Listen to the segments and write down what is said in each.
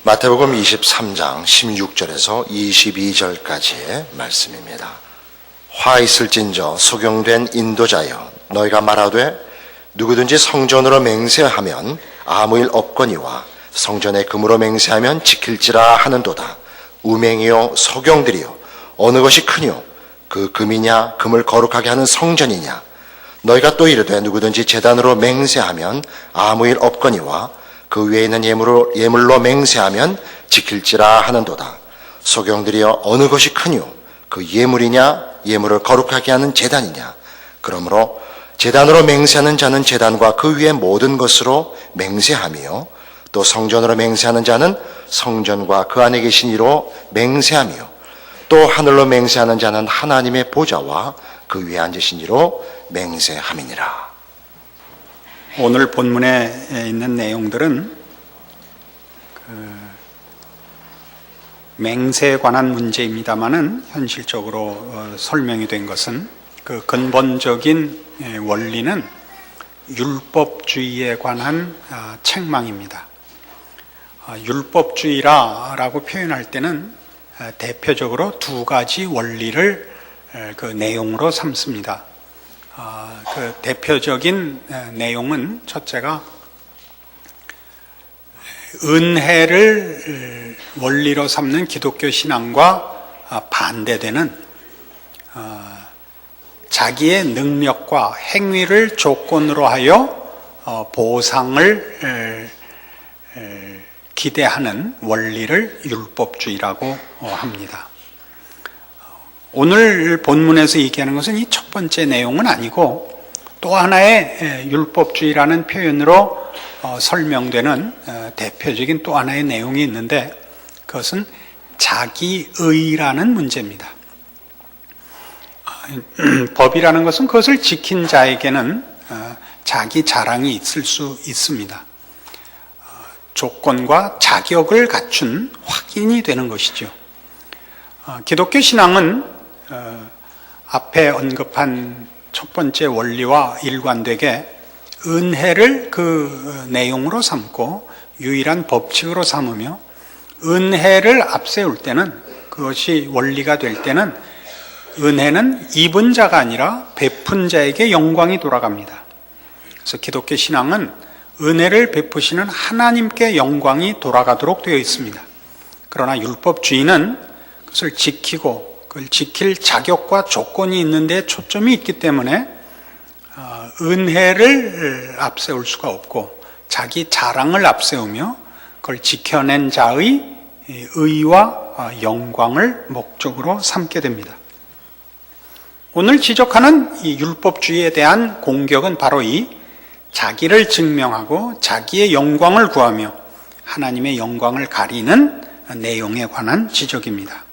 마태복음 23장 16절에서 22절까지의 말씀입니다. 화 있을진저 소경된 인도자여, 너희가 말하되 누구든지 성전으로 맹세하면 아무 일 없거니와 성전에 금으로 맹세하면 지킬지라 하는도다. 우맹이요 소경들이요, 어느 것이 크뇨? 그 금이냐 금을 거룩하게 하는 성전이냐? 너희가 또 이르되 누구든지 제단으로 맹세하면 아무 일 없거니와 그 위에 있는 예물로 맹세하면 지킬지라 하는도다. 소경들이여, 어느 것이 크뇨? 그 예물이냐 예물을 거룩하게 하는 제단이냐? 그러므로 제단으로 맹세하는 자는 제단과 그 위에 모든 것으로 맹세하며, 또 성전으로 맹세하는 자는 성전과 그 안에 계신 이로 맹세하며, 또 하늘로 맹세하는 자는 하나님의 보좌와 그 위에 앉으신 이로 맹세함이니라. 오늘 본문에 있는 내용들은 맹세에 관한 문제입니다만은, 현실적으로 설명이 된 것은 그 근본적인 원리는 율법주의에 관한 책망입니다. 율법주의라고 표현할 때는 대표적으로 두 가지 원리를 그 내용으로 삼습니다. 그 대표적인 내용은, 첫째가 은혜를 원리로 삼는 기독교 신앙과 반대되는 자기의 능력과 행위를 조건으로 하여 보상을 기대하는 원리를 율법주의라고 합니다. 오늘 본문에서 얘기하는 것은 이 첫 번째 내용은 아니고, 또 하나의 율법주의라는 표현으로 설명되는 대표적인 또 하나의 내용이 있는데, 그것은 자기의라는 문제입니다. 법이라는 것은 그것을 지킨 자에게는 자기 자랑이 있을 수 있습니다. 조건과 자격을 갖춘 확인이 되는 것이죠. 기독교 신앙은 앞에 언급한 첫 번째 원리와 일관되게 은혜를 그 내용으로 삼고 유일한 법칙으로 삼으며, 은혜를 앞세울 때는, 그것이 원리가 될 때는 은혜는 입은 자가 아니라 베푼 자에게 영광이 돌아갑니다. 그래서 기독교 신앙은 은혜를 베푸시는 하나님께 영광이 돌아가도록 되어 있습니다. 그러나 율법주의는 그것을 지키고 그걸 지킬 자격과 조건이 있는 데 초점이 있기 때문에 은혜를 앞세울 수가 없고, 자기 자랑을 앞세우며 그걸 지켜낸 자의 의와 영광을 목적으로 삼게 됩니다. 오늘 지적하는 이 율법주의에 대한 공격은 바로 이 자기를 증명하고 자기의 영광을 구하며 하나님의 영광을 가리는 내용에 관한 지적입니다.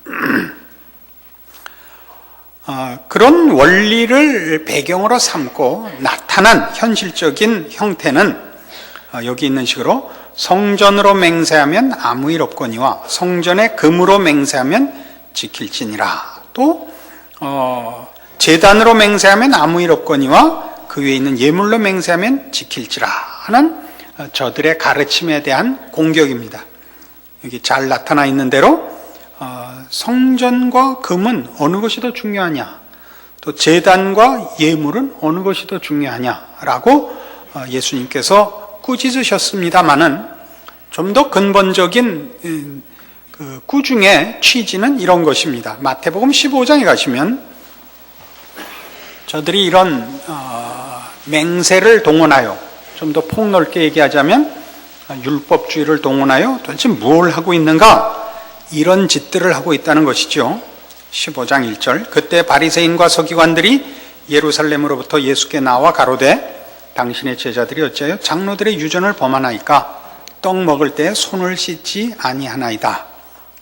그런 원리를 배경으로 삼고 나타난 현실적인 형태는 여기 있는 식으로 성전으로 맹세하면 아무 일 없거니와 성전에 금으로 맹세하면 지킬지니라. 또 제단으로 맹세하면 아무 일 없거니와 그 위에 있는 예물로 맹세하면 지킬지라 하는 저들의 가르침에 대한 공격입니다. 여기 잘 나타나 있는 대로 성전과 금은 어느 것이 더 중요하냐, 또 제단과 예물은 어느 것이 더 중요하냐라고 예수님께서 꾸짖으셨습니다마는, 좀 더 근본적인 그 꾸중의 취지는 이런 것입니다. 마태복음 15장에 가시면 저들이 이런 맹세를 동원하여, 좀 더 폭넓게 얘기하자면 율법주의를 동원하여 도대체 뭘 하고 있는가, 이런 짓들을 하고 있다는 것이죠. 15장 1절, 그때 바리새인과 서기관들이 예루살렘으로부터 예수께 나와 가로되 당신의 제자들이 어찌하여 장로들의 유전을 범하나이까? 떡 먹을 때 손을 씻지 아니하나이다.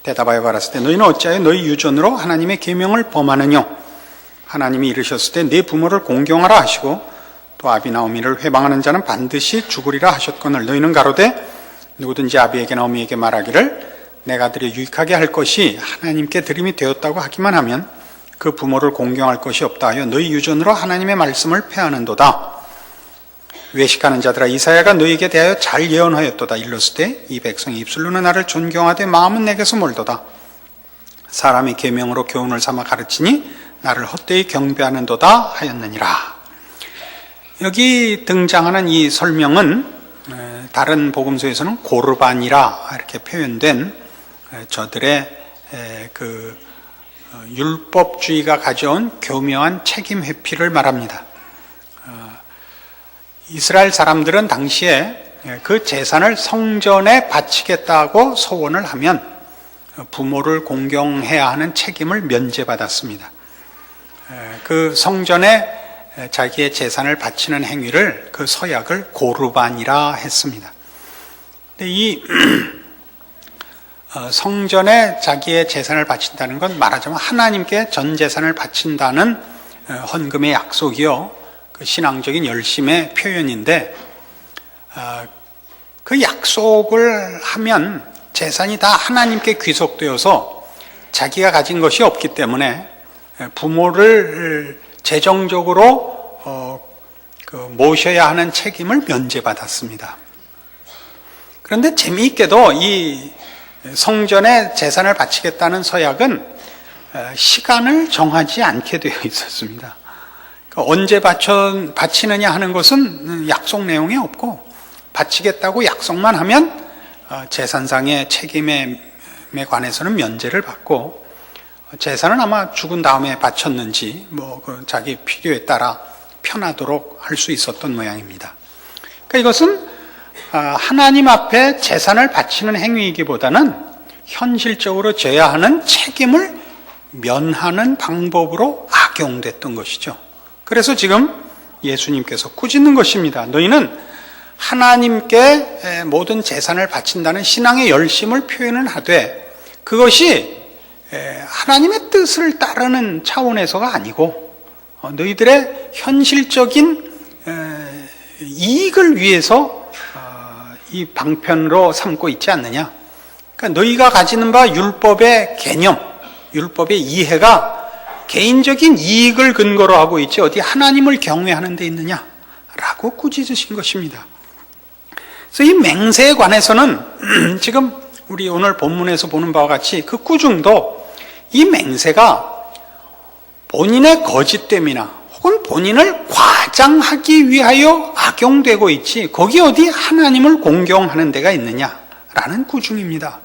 대답하여 가라사대 너희는 어찌하여 너희 유전으로 하나님의 계명을 범하느뇨? 하나님이 이르셨을 때 네 부모를 공경하라 하시고 또 아비나 어미를 회방하는 자는 반드시 죽으리라 하셨거늘 너희는 가로되 누구든지 아비에게나 어미에게 말하기를 내가 아들이 유익하게 할 것이 하나님께 드림이 되었다고 하기만 하면 그 부모를 공경할 것이 없다 하여 너희 유전으로 하나님의 말씀을 폐하는도다. 외식하는 자들아, 이사야가 너희에게 대하여 잘 예언하였도다. 일러스되 이 백성이 입술로는 나를 존경하되 마음은 내게서 멀도다. 사람의 계명으로 교훈을 삼아 가르치니 나를 헛되이 경배하는도다 하였느니라. 여기 등장하는 이 설명은 다른 복음서에서는 고르반이라 이렇게 표현된 저들의 그 율법주의가 가져온 교묘한 책임 회피를 말합니다. 이스라엘 사람들은 당시에 그 재산을 성전에 바치겠다고 소원을 하면 부모를 공경해야 하는 책임을 면제받았습니다. 그 성전에 자기의 재산을 바치는 행위를, 그 서약을 고르반이라 했습니다. 근데 이 성전에 자기의 재산을 바친다는 건 말하자면 하나님께 전 재산을 바친다는 헌금의 약속이요, 그 신앙적인 열심의 표현인데, 그 약속을 하면 재산이 다 하나님께 귀속되어서 자기가 가진 것이 없기 때문에 부모를 재정적으로 모셔야 하는 책임을 면제받았습니다. 그런데 재미있게도 이 성전에 재산을 바치겠다는 서약은 시간을 정하지 않게 되어 있었습니다. 그러니까 언제 바치느냐 하는 것은 약속 내용이 없고, 바치겠다고 약속만 하면 재산상의 책임에 관해서는 면제를 받고, 재산은 아마 죽은 다음에 바쳤는지 자기 필요에 따라 편하도록 할 수 있었던 모양입니다. 그러니까 이것은 하나님 앞에 재산을 바치는 행위이기보다는 현실적으로 져야 하는 책임을 면하는 방법으로 악용됐던 것이죠. 그래서 지금 예수님께서 꾸짖는 것입니다. 너희는 하나님께 모든 재산을 바친다는 신앙의 열심을 표현은 하되, 그것이 하나님의 뜻을 따르는 차원에서가 아니고 너희들의 현실적인 이익을 위해서 이 방편으로 삼고 있지 않느냐. 그러니까 너희가 가지는 바 율법의 개념, 율법의 이해가 개인적인 이익을 근거로 하고 있지 어디 하나님을 경외하는 데 있느냐라고 꾸짖으신 것입니다. 그래서 이 맹세에 관해서는 지금 우리 오늘 본문에서 보는 바와 같이 그 꾸중도 이 맹세가 본인의 거짓됨이나 혹은 본인을 과장하기 위하여 악용되고 있지 거기 어디 하나님을 공경하는 데가 있느냐라는 꾸중입니다.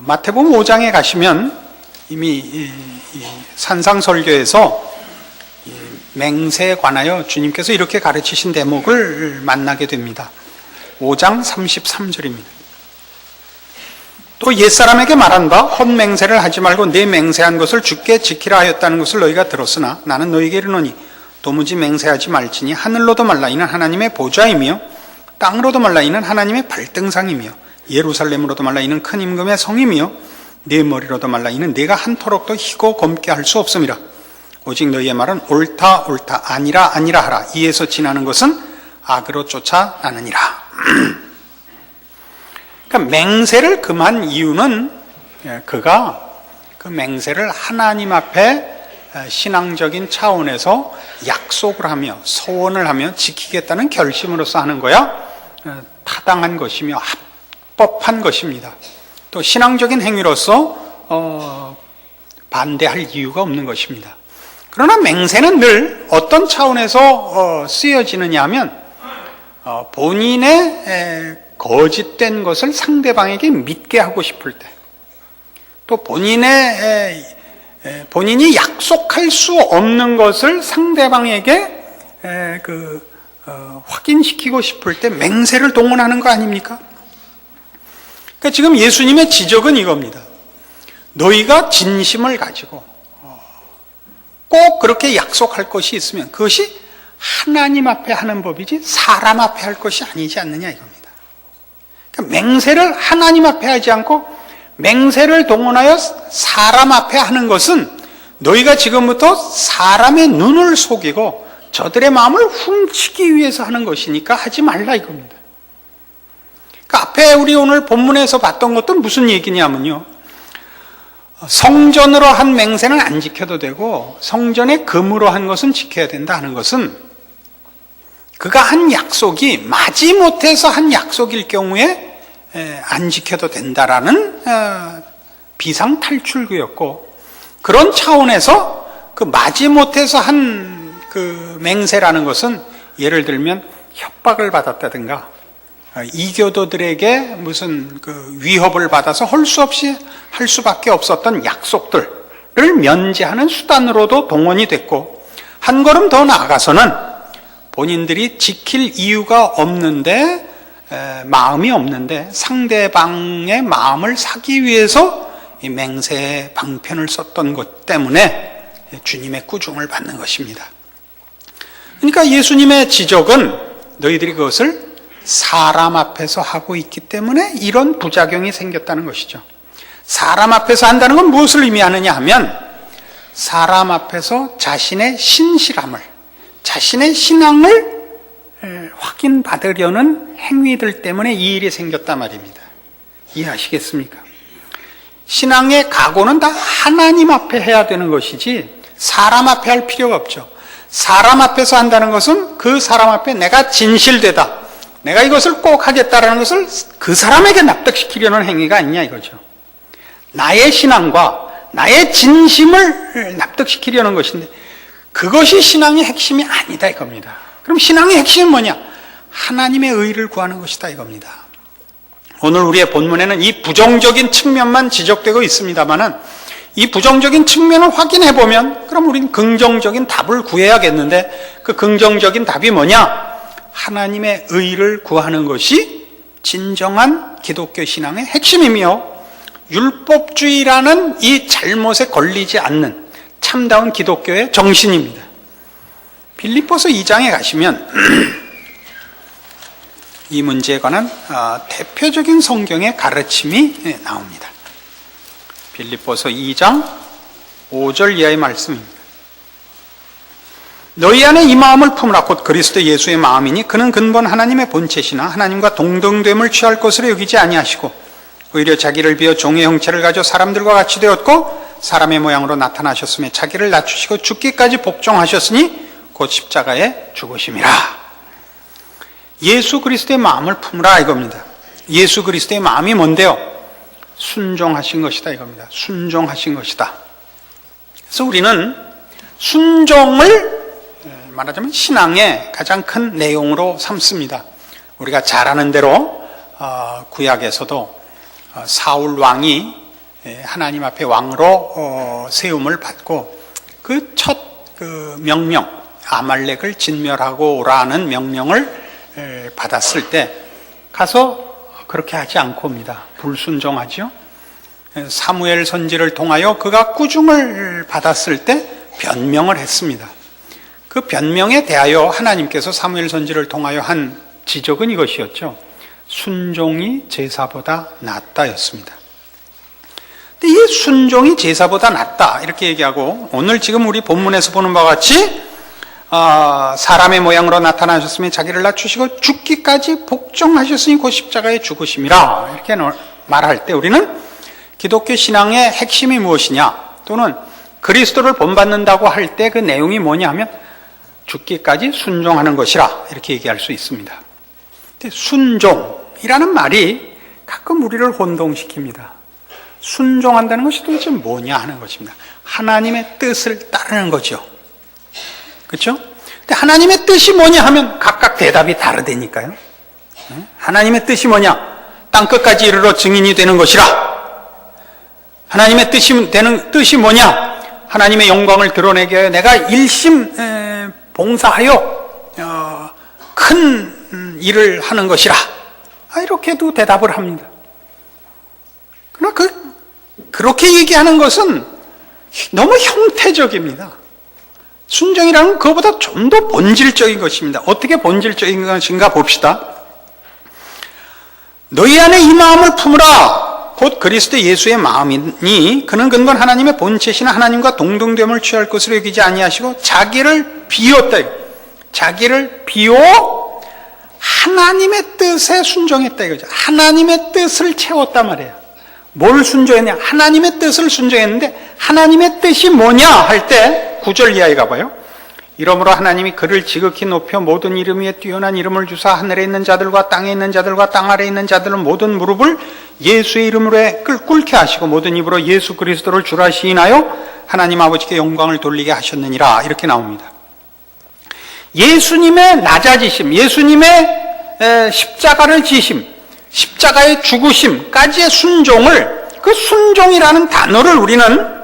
마태복음 5장에 가시면 이미 이 산상설교에서 맹세에 관하여 주님께서 이렇게 가르치신 대목을 만나게 됩니다. 5장 33절입니다. 또 옛사람에게 말한 바 헛맹세를 하지 말고 내 맹세한 것을 주께 지키라 하였다는 것을 너희가 들었으나 나는 너희에게 이르노니 도무지 맹세하지 말지니 하늘로도 말라 이는 하나님의 보좌이며 땅으로도 말라 이는 하나님의 발등상이며 예루살렘으로도 말라 이는 큰 임금의 성이며 내 머리로도 말라 이는 내가 한토록도 희고 검게 할 수 없음이라. 오직 너희의 말은 옳다 옳다 아니라 아니라 하라. 이에서 지나는 것은 악으로 쫓아나느니라. 그러니까 맹세를 금한 이유는 그가 그 맹세를 하나님 앞에 신앙적인 차원에서 약속을 하며 소원을 하며 지키겠다는 결심으로서 하는 거야 타당한 것이며 합법한 것입니다. 또 신앙적인 행위로서 반대할 이유가 없는 것입니다. 그러나 맹세는 늘 어떤 차원에서 쓰여지느냐 하면 본인의 거짓된 것을 상대방에게 믿게 하고 싶을 때, 또 본인이 약속할 수 없는 것을 상대방에게 확인시키고 싶을 때 맹세를 동원하는 거 아닙니까? 그러니까 지금 예수님의 지적은 이겁니다. 너희가 진심을 가지고 꼭 그렇게 약속할 것이 있으면 그것이 하나님 앞에 하는 법이지 사람 앞에 할 것이 아니지 않느냐 이겁니다. 그러니까 맹세를 하나님 앞에 하지 않고 맹세를 동원하여 사람 앞에 하는 것은 너희가 지금부터 사람의 눈을 속이고 저들의 마음을 훔치기 위해서 하는 것이니까 하지 말라 이겁니다. 그러니까 앞에 우리 오늘 본문에서 봤던 것도 무슨 얘기냐면요, 성전으로 한 맹세는 안 지켜도 되고 성전의 금으로 한 것은 지켜야 된다 하는 것은 그가 한 약속이 마지못해서 한 약속일 경우에 안 지켜도 된다라는 비상탈출구였고, 그런 차원에서 그 마지못해서 한 그 맹세라는 것은 예를 들면 협박을 받았다든가 이교도들에게 무슨 그 위협을 받아서 할 수 없이 할 수밖에 없었던 약속들을 면제하는 수단으로도 동원이 됐고, 한 걸음 더 나아가서는 본인들이 지킬 이유가 없는데 마음이 없는데 상대방의 마음을 사기 위해서 이 맹세의 방편을 썼던 것 때문에 주님의 꾸중을 받는 것입니다. 그러니까 예수님의 지적은 너희들이 그것을 사람 앞에서 하고 있기 때문에 이런 부작용이 생겼다는 것이죠. 사람 앞에서 한다는 건 무엇을 의미하느냐 하면, 사람 앞에서 자신의 신실함을, 자신의 신앙을 확인받으려는 행위들 때문에 이 일이 생겼단 말입니다. 이해하시겠습니까? 신앙의 각오는 다 하나님 앞에 해야 되는 것이지 사람 앞에 할 필요가 없죠. 사람 앞에서 한다는 것은 그 사람 앞에 내가 진실되다, 내가 이것을 꼭 하겠다라는 것을 그 사람에게 납득시키려는 행위가 아니냐 이거죠. 나의 신앙과 나의 진심을 납득시키려는 것인데 그것이 신앙의 핵심이 아니다 이겁니다. 그럼 신앙의 핵심은 뭐냐? 하나님의 의를 구하는 것이다 이겁니다. 오늘 우리의 본문에는 이 부정적인 측면만 지적되고 있습니다만은, 이 부정적인 측면을 확인해 보면 그럼 우리는 긍정적인 답을 구해야겠는데, 그 긍정적인 답이 뭐냐? 하나님의 의를 구하는 것이 진정한 기독교 신앙의 핵심이며, 율법주의라는 이 잘못에 걸리지 않는 참다운 기독교의 정신입니다. 빌립보서 2장에 가시면 이 문제에 관한 대표적인 성경의 가르침이 나옵니다. 빌립보서 2장 5절 이하의 말씀입니다. 너희 안에 이 마음을 품으라. 곧 그리스도 예수의 마음이니 그는 근본 하나님의 본체시나 하나님과 동등됨을 취할 것으로 여기지 아니하시고 오히려 자기를 비어 종의 형체를 가져 사람들과 같이 되었고 사람의 모양으로 나타나셨으며 자기를 낮추시고 죽기까지 복종하셨으니 곧 십자가에 죽으심이라. 예수 그리스도의 마음을 품으라 이겁니다. 예수 그리스도의 마음이 뭔데요? 순종하신 것이다 이겁니다. 순종하신 것이다. 그래서 우리는 순종을 말하자면 신앙의 가장 큰 내용으로 삼습니다. 우리가 잘 아는 대로 구약에서도 사울 왕이 하나님 앞에 왕으로 세움을 받고 그 첫 명령, 아말렉을 진멸하고 오라는 명령을 받았을 때 가서 그렇게 하지 않고 옵니다. 불순종하죠. 사무엘 선지를 통하여 그가 꾸중을 받았을 때 변명을 했습니다. 그 변명에 대하여 하나님께서 사무엘 선지를 통하여 한 지적은 이것이었죠. 순종이 제사보다 낫다였습니다. 근데 이 순종이 제사보다 낫다 이렇게 얘기하고, 오늘 지금 우리 본문에서 보는 바와 같이 사람의 모양으로 나타나셨으며 자기를 낮추시고 죽기까지 복종하셨으니 곧 십자가에 죽으심이라 이렇게 말할 때 우리는 기독교 신앙의 핵심이 무엇이냐, 또는 그리스도를 본받는다고 할 때 그 내용이 뭐냐 하면 죽기까지 순종하는 것이라 이렇게 얘기할 수 있습니다. 근데 순종이라는 말이 가끔 우리를 혼동시킵니다. 순종한다는 것이 도대체 뭐냐 하는 것입니다. 하나님의 뜻을 따르는 거죠. 그렇죠? 근데 하나님의 뜻이 뭐냐 하면 각각 대답이 다르다니까요. 하나님의 뜻이 뭐냐? 땅끝까지 이르러 증인이 되는 것이라. 하나님의 뜻이 뭐냐? 하나님의 영광을 드러내게 하여 내가 일심 봉사하여 큰 일을 하는 것이라. 이렇게도 대답을 합니다. 그러나 그렇게 얘기하는 것은 너무 형태적입니다. 순종이라는 그것보다 좀 더 본질적인 것입니다. 어떻게 본질적인 것인가 봅시다. 너희 안에 이 마음을 품으라. 곧 그리스도 예수의 마음이니 그는 근본 하나님의 본체시나 하나님과 동등됨을 취할 것으로 여기지 아니하시고 자기를 비웠다. 자기를 비워 하나님의 뜻에 순종했다 이거죠. 하나님의 뜻을 채웠단 말이에요. 뭘 순종했냐? 하나님의 뜻을 순종했는데 하나님의 뜻이 뭐냐 할 때 9절 이하에 가봐요. 이러므로 하나님이 그를 지극히 높여 모든 이름 위에 뛰어난 이름을 주사 하늘에 있는 자들과 땅에 있는 자들과 땅 아래에 있는 자들은 모든 무릎을 예수의 이름으로 꿇게 하시고 모든 입으로 예수 그리스도를 주라 시인하여 하나님 아버지께 영광을 돌리게 하셨느니라. 이렇게 나옵니다. 예수님의 낮아지심, 예수님의 십자가를 지심, 십자가의 죽으심까지의 순종을, 그 순종이라는 단어를 우리는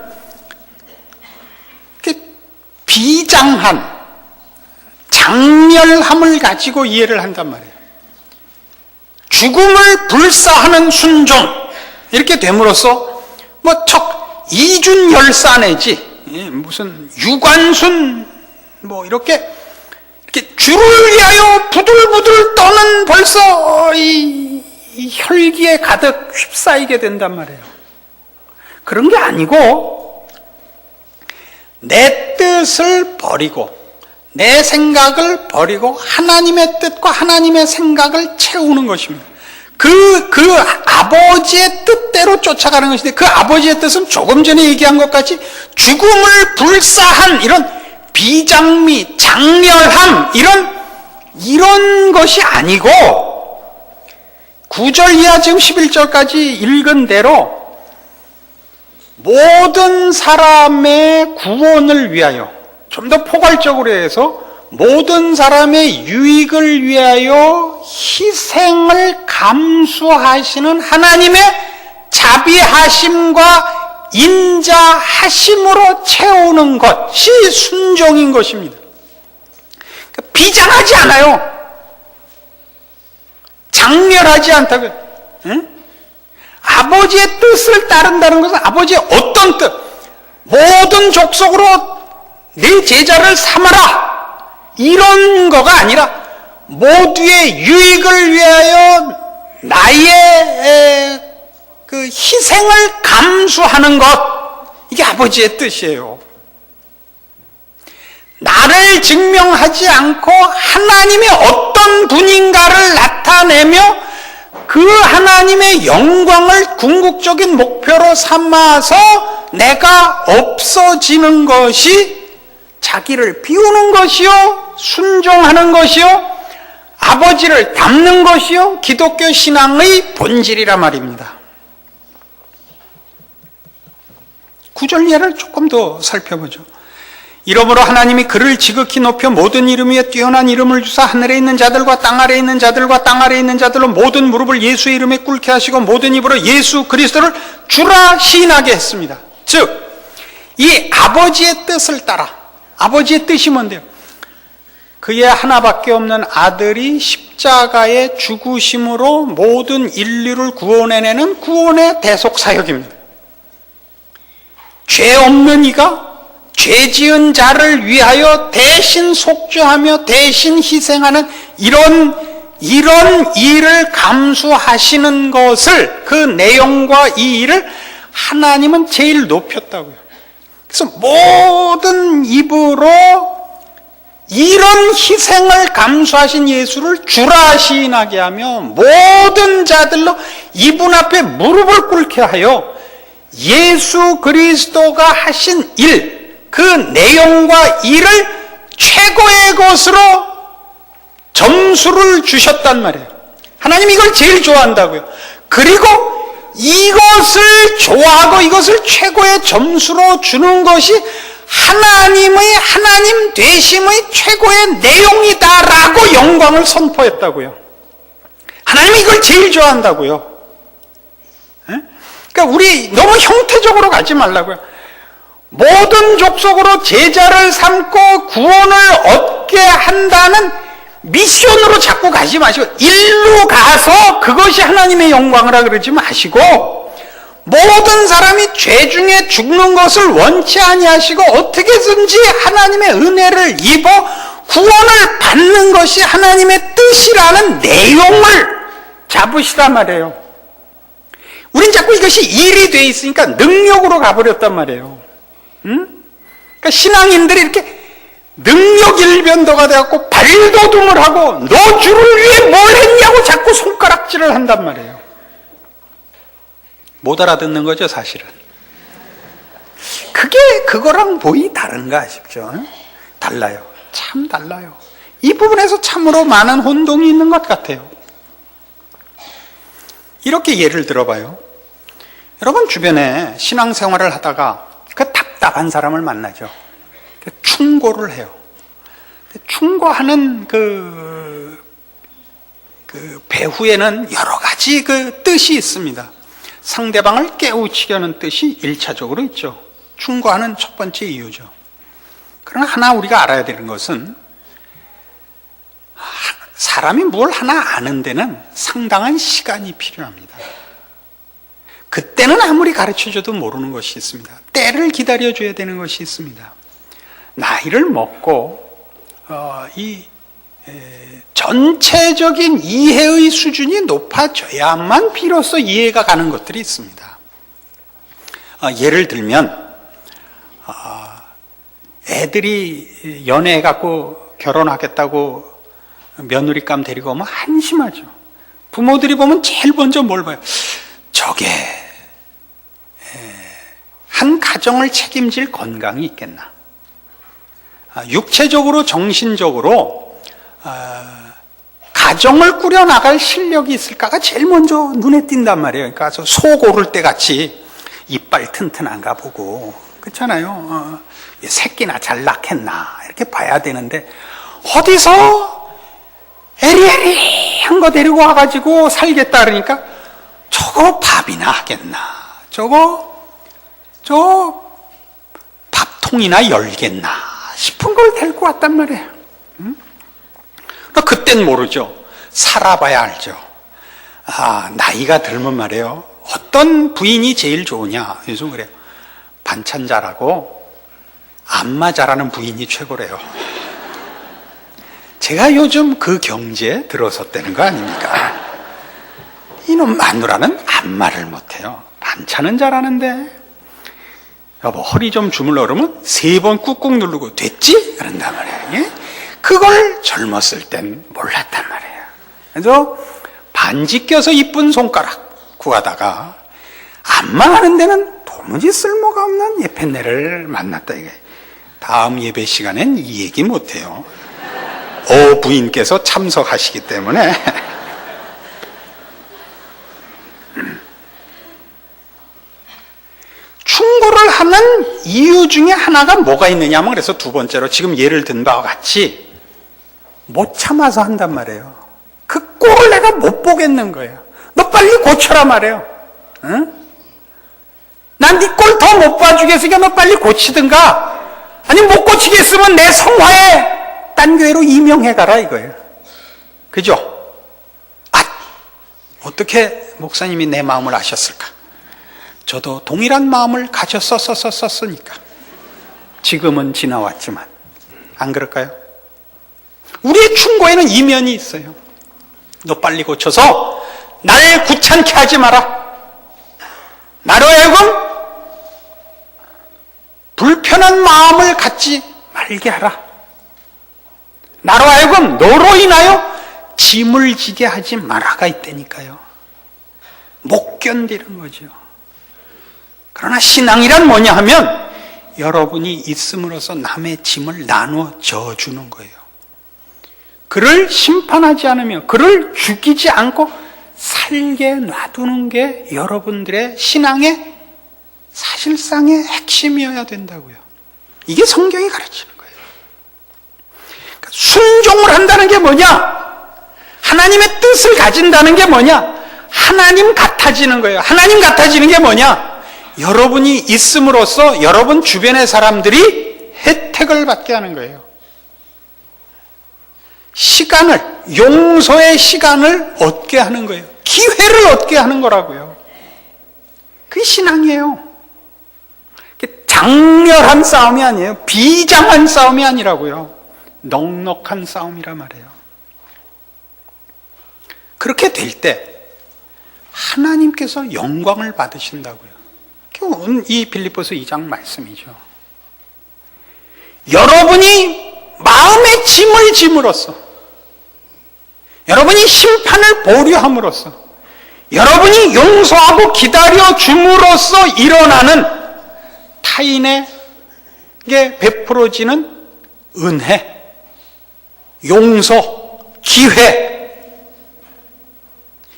비장한 장렬함을 가지고 이해를 한단 말이에요. 죽음을 불사하는 순종, 이렇게 됨으로써 이준열사 내지 무슨 유관순 이렇게 주를 위하여 부들부들 떠는 벌써 이 혈기에 가득 휩싸이게 된단 말이에요. 그런 게 아니고 내 뜻을 버리고 내 생각을 버리고 하나님의 뜻과 하나님의 생각을 채우는 것입니다. 그 아버지의 뜻대로 쫓아가는 것인데, 그 아버지의 뜻은 조금 전에 얘기한 것 같이 죽음을 불사한 이런 비장미, 장렬함, 이런 것이 아니고, 9절 이하 지금 11절까지 읽은 대로 모든 사람의 구원을 위하여, 좀 더 포괄적으로 해서 모든 사람의 유익을 위하여 희생을 감수하시는 하나님의 자비하심과 인자하심으로 채우는 것이 순종인 것입니다. 비장하지 않아요. 장렬하지 않다고요. 응? 아버지의 뜻을 따른다는 것은 아버지의 어떤 뜻, 모든 족속으로 내 제자를 삼아라, 이런 거가 아니라 모두의 유익을 위하여 나의 그 희생을 감수하는 것, 이게 아버지의 뜻이에요. 나를 증명하지 않고 하나님이 어떤 분인가를 나타내며 그 하나님의 영광을 궁극적인 목표로 삼아서 내가 없어지는 것이 자기를 비우는 것이요, 순종하는 것이요, 아버지를 닮는 것이요, 기독교 신앙의 본질이라 말입니다. 9절 이하를 조금 더 살펴보죠. 이러므로 하나님이 그를 지극히 높여 모든 이름 위에 뛰어난 이름을 주사 하늘에 있는 자들과 땅 아래에 있는 자들과 땅 아래에 있는 자들로 모든 무릎을 예수의 이름에 꿇게 하시고 모든 입으로 예수 그리스도를 주라 시인하게 했습니다. 즉, 이 아버지의 뜻을 따라, 아버지의 뜻이 뭔데요? 그의 하나밖에 없는 아들이 십자가의 죽으심으로 모든 인류를 구원해내는 구원의 대속사역입니다. 죄 없는 이가 죄 지은 자를 위하여 대신 속죄하며 대신 희생하는 이런 일을 감수하시는 것을, 그 내용과 이 일을 하나님은 제일 높였다고요. 그래서 모든 입으로 이런 희생을 감수하신 예수를 주라 시인하게 하며 모든 자들로 이분 앞에 무릎을 꿇게 하여 예수 그리스도가 하신 일, 그 내용과 일을 최고의 것으로 점수를 주셨단 말이에요. 하나님이 이걸 제일 좋아한다고요. 그리고 이것을 좋아하고 이것을 최고의 점수로 주는 것이 하나님의 하나님 되심의 최고의 내용이다라고 영광을 선포했다고요. 하나님이 이걸 제일 좋아한다고요. 그러니까 우리 너무 형태적으로 가지 말라고요. 모든 족속으로 제자를 삼고 구원을 얻게 한다는 미션으로 자꾸 가지 마시고, 일로 가서 그것이 하나님의 영광이라 그러지 마시고, 모든 사람이 죄 중에 죽는 것을 원치 아니하시고 어떻게든지 하나님의 은혜를 입어 구원을 받는 것이 하나님의 뜻이라는 내용을 잡으시란 말이에요. 우린 자꾸 이것이 일이 돼 있으니까 능력으로 가버렸단 말이에요. 그러니까 신앙인들이 이렇게 능력 일변도가 되었고 발도둠을 하고 너 주를 위해 뭘 했냐고 자꾸 손가락질을 한단 말이에요. 못 알아듣는 거죠, 사실은. 그게 그거랑 뭐이 다른가 싶죠. 달라요. 참 달라요. 이 부분에서 참으로 많은 혼동이 있는 것 같아요. 이렇게 예를 들어봐요. 여러분 주변에 신앙생활을 하다가 그 답답한 사람을 만나죠. 충고를 해요. 충고하는 그 배후에는 여러 가지 그 뜻이 있습니다. 상대방을 깨우치려는 뜻이 1차적으로 있죠. 충고하는 첫 번째 이유죠. 그러나 하나 우리가 알아야 되는 것은 사람이 뭘 하나 아는 데는 상당한 시간이 필요합니다. 그때는 아무리 가르쳐줘도 모르는 것이 있습니다. 때를 기다려줘야 되는 것이 있습니다. 나이를 먹고 전체적인 이해의 수준이 높아져야만 비로소 이해가 가는 것들이 있습니다. 예를 들면 애들이 연애해갖고 결혼하겠다고 며느리감 데리고 오면 한심하죠. 부모들이 보면 제일 먼저 뭘 봐요? 저게 한 가정을 책임질 건강이 있겠나? 육체적으로 정신적으로 가정을 꾸려나갈 실력이 있을까가 제일 먼저 눈에 띈단 말이에요. 그러니까 소 고를 때 같이 이빨 튼튼한가 보고 그렇잖아요. 새끼나 잘 낳겠나 이렇게 봐야 되는데 어디서 에리에리한 거 데리고 와가지고 살겠다 그러니까 저거 밥이나 하겠나, 저 밥통이나 열겠나 싶은 걸 데리고 왔단 말이에요. 그땐 모르죠. 살아봐야 알죠. 나이가 들면 말이에요. 어떤 부인이 제일 좋으냐? 요즘 그래요. 반찬 잘하고 안마 잘하는 부인이 최고래요. 제가 요즘 그 경지에 들어섰다는 거 아닙니까? 이놈 마누라는 안마를 못해요. 반찬은 잘하는데 여보 허리 좀 주물러 그러면 3번 꾹꾹 누르고 됐지? 그런단 말이에요. 예? 그걸 젊었을 땐 몰랐단 말이에요. 그래서 반지 껴서 이쁜 손가락 구하다가 안마하는 데는 도무지 쓸모가 없는 예편네를 만났다 이게. 다음 예배 시간엔 이 얘기 못해요. 부인께서 참석하시기 때문에. 충고를 하는 이유 중에 하나가 뭐가 있느냐 하면 그래서 두 번째로 지금 예를 든 바와 같이 못 참아서 한단 말이에요. 그 꼴을 내가 못 보겠는 거예요. 너 빨리 고쳐라 말이에요. 응? 난 네 꼴 더 못 봐주겠으니까 너 빨리 고치든가 아니 못 고치겠으면 내 성화에 딴 교회로 임명해가라 이거예요. 그죠? 어떻게 목사님이 내 마음을 아셨을까? 저도 동일한 마음을 가졌었으니까 지금은 지나왔지만 안 그럴까요? 우리의 충고에는 이면이 있어요. 너 빨리 고쳐서 날 귀찮게 하지 마라. 나로 하여금 불편한 마음을 갖지 말게 하라. 나로 하여금 너로 인하여 짐을 지게 하지 마라가 있다니까요. 못 견디는 거죠. 그러나 신앙이란 뭐냐 하면 여러분이 있음으로써 남의 짐을 나누어 져주는 거예요. 그를 심판하지 않으며 그를 죽이지 않고 살게 놔두는 게 여러분들의 신앙의 사실상의 핵심이어야 된다고요. 이게 성경이 가르치는 거예요. 그러니까 순종을 한다는 게 뭐냐? 하나님의 뜻을 가진다는 게 뭐냐? 하나님 같아지는 거예요. 하나님 같아지는 게 뭐냐? 여러분이 있음으로써 여러분 주변의 사람들이 혜택을 받게 하는 거예요. 시간을, 용서의 시간을 얻게 하는 거예요. 기회를 얻게 하는 거라고요. 그게 신앙이에요. 장렬한 싸움이 아니에요. 비장한 싸움이 아니라고요. 넉넉한 싸움이란 말이에요. 그렇게 될 때 하나님께서 영광을 받으신다고요. 이 빌립보서 2장 말씀이죠. 여러분이 마음의 짐을 짐으로써, 여러분이 심판을 보류함으로써, 여러분이 용서하고 기다려 줌으로써 일어나는 타인에게 베풀어지는 은혜, 용서, 기회,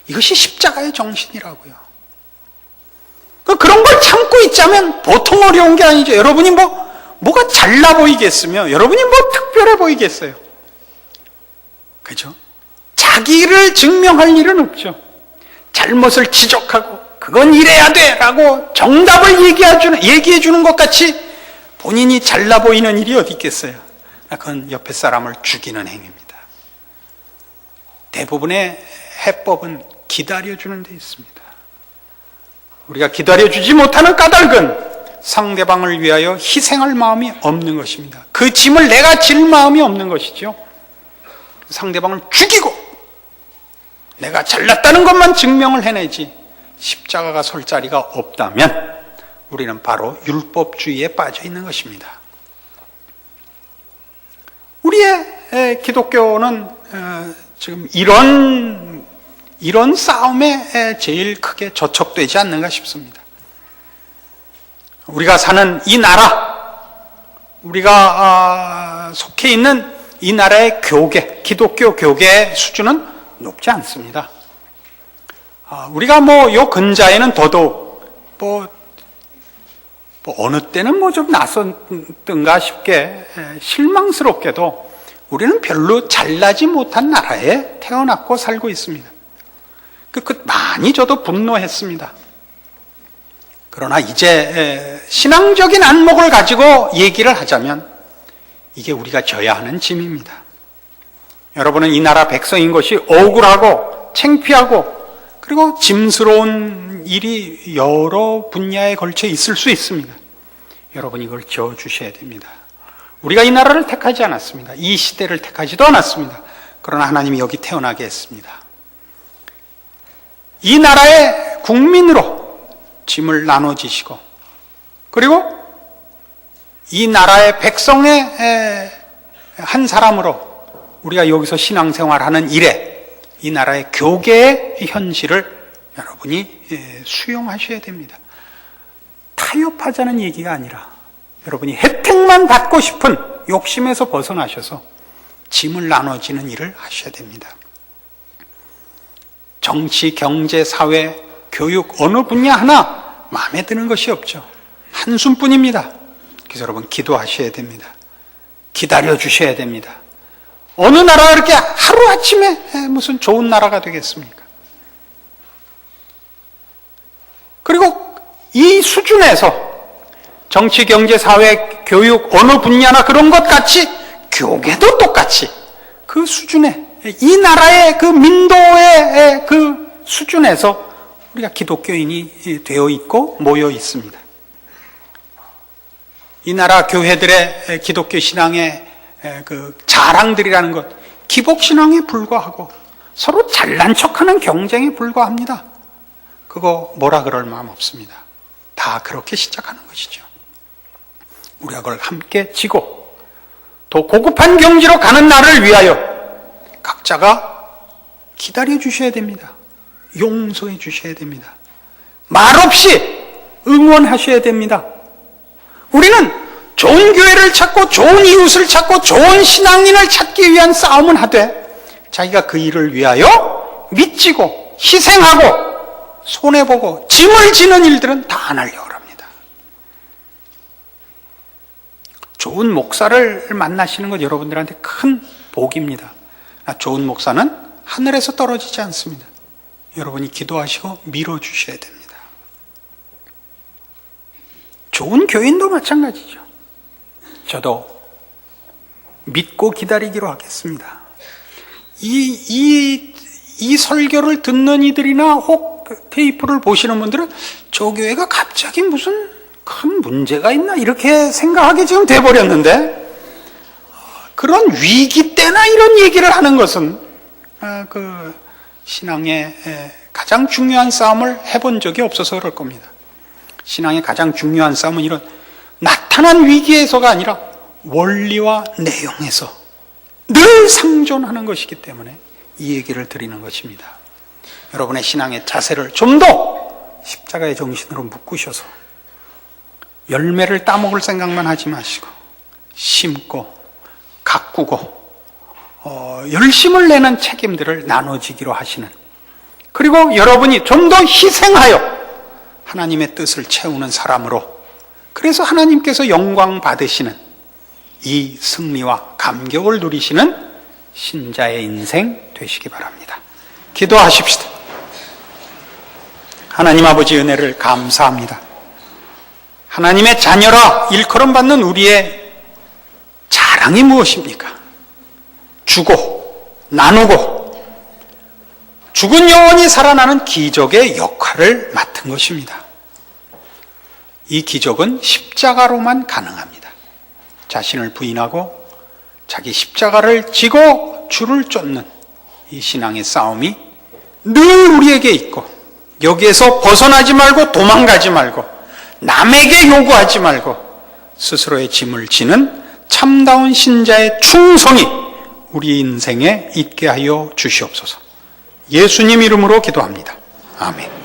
이것이 십자가의 정신이라고요. 그런 걸 참고 있자면 보통 어려운 게 아니죠. 여러분이 뭐가 잘나 보이겠으며, 여러분이 특별해 보이겠어요. 그죠? 자기를 증명할 일은 없죠. 잘못을 지적하고 그건 이래야 돼 라고 정답을 얘기해 주는 것 같이 본인이 잘나 보이는 일이 어디 있겠어요. 그건 옆에 사람을 죽이는 행위입니다. 대부분의 해법은 기다려주는 데 있습니다. 우리가 기다려주지 못하는 까닭은 상대방을 위하여 희생할 마음이 없는 것입니다. 그 짐을 내가 질 마음이 없는 것이죠. 상대방을 죽이고 내가 잘났다는 것만 증명을 해내지 십자가가 설 자리가 없다면 우리는 바로 율법주의에 빠져 있는 것입니다. 우리의 기독교는 지금 이런 싸움에 제일 크게 저촉되지 않는가 싶습니다. 우리가 사는 이 나라, 우리가 속해 있는 이 나라의 교계, 기독교 교계의 수준은 높지 않습니다. 우리가 요 근자에는 더더욱 어느 때는 좀 낯선든가 싶게 실망스럽게도 우리는 별로 잘나지 못한 나라에 태어났고 살고 있습니다. 많이 저도 분노했습니다. 그러나 이제 신앙적인 안목을 가지고 얘기를 하자면 이게 우리가 져야 하는 짐입니다. 여러분은 이 나라 백성인 것이 억울하고 창피하고 그리고 짐스러운 일이 여러 분야에 걸쳐 있을 수 있습니다. 여러분이 이걸 져주셔야 됩니다. 우리가 이 나라를 택하지 않았습니다. 이 시대를 택하지도 않았습니다. 그러나 하나님이 여기 태어나게 했습니다. 이 나라의 국민으로 짐을 나눠지시고 그리고 이 나라의 백성의 한 사람으로 우리가 여기서 신앙생활하는 일에 이 나라의 교계의 현실을 여러분이 수용하셔야 됩니다. 타협하자는 얘기가 아니라 여러분이 혜택만 받고 싶은 욕심에서 벗어나셔서 짐을 나눠지는 일을 하셔야 됩니다. 정치, 경제, 사회, 교육 어느 분야 하나 마음에 드는 것이 없죠. 한숨뿐입니다. 그래서 여러분 기도하셔야 됩니다. 기다려 주셔야 됩니다. 어느 나라가 이렇게 하루아침에 무슨 좋은 나라가 되겠습니까? 그리고 이 수준에서 정치, 경제, 사회, 교육 어느 분야나 그런 것 같이 교계도 똑같이 그 수준에 이 나라의 그 민도의 그 수준에서 우리가 기독교인이 되어 있고 모여 있습니다. 이 나라 교회들의 기독교 신앙의 그 자랑들이라는 것, 기복신앙에 불과하고 서로 잘난 척하는 경쟁에 불과합니다. 그거 뭐라 그럴 마음 없습니다. 다 그렇게 시작하는 것이죠. 우리가 그걸 함께 지고 더 고급한 경지로 가는 날을 위하여 각자가 기다려 주셔야 됩니다. 용서해 주셔야 됩니다. 말없이 응원하셔야 됩니다. 우리는 좋은 교회를 찾고 좋은 이웃을 찾고 좋은 신앙인을 찾기 위한 싸움은 하되 자기가 그 일을 위하여 미치고 희생하고 손해보고 짐을 지는 일들은 다 안 하려고 합니다. 좋은 목사를 만나시는 것 여러분들한테 큰 복입니다. 좋은 목사는 하늘에서 떨어지지 않습니다. 여러분이 기도하시고 밀어주셔야 됩니다. 좋은 교인도 마찬가지죠. 저도 믿고 기다리기로 하겠습니다. 이 설교를 듣는 이들이나 혹 테이프를 보시는 분들은 저 교회가 갑자기 무슨 큰 문제가 있나 이렇게 생각하게 지금 돼버렸는데 그런 위기 때나 이런 얘기를 하는 것은 그 신앙의 가장 중요한 싸움을 해본 적이 없어서 그럴 겁니다. 신앙의 가장 중요한 싸움은 이런 나타난 위기에서가 아니라 원리와 내용에서 늘 상존하는 것이기 때문에 이 얘기를 드리는 것입니다. 여러분의 신앙의 자세를 좀 더 십자가의 정신으로 묶으셔서 열매를 따먹을 생각만 하지 마시고 심고 가꾸고 열심을 내는 책임들을 나눠지기로 하시는, 그리고 여러분이 좀 더 희생하여 하나님의 뜻을 채우는 사람으로, 그래서 하나님께서 영광 받으시는 이 승리와 감격을 누리시는 신자의 인생 되시기 바랍니다. 기도하십시다. 하나님 아버지, 은혜를 감사합니다. 하나님의 자녀라 일컬음 받는 우리의 자랑이 무엇입니까? 주고 나누고 죽은 영혼이 살아나는 기적의 역할을 맡은 것입니다. 이 기적은 십자가로만 가능합니다. 자신을 부인하고 자기 십자가를 지고 주를 쫓는 이 신앙의 싸움이 늘 우리에게 있고, 여기에서 벗어나지 말고 도망가지 말고 남에게 요구하지 말고 스스로의 짐을 지는 참다운 신자의 충성이 우리 인생에 있게 하여 주시옵소서. 예수님 이름으로 기도합니다. 아멘.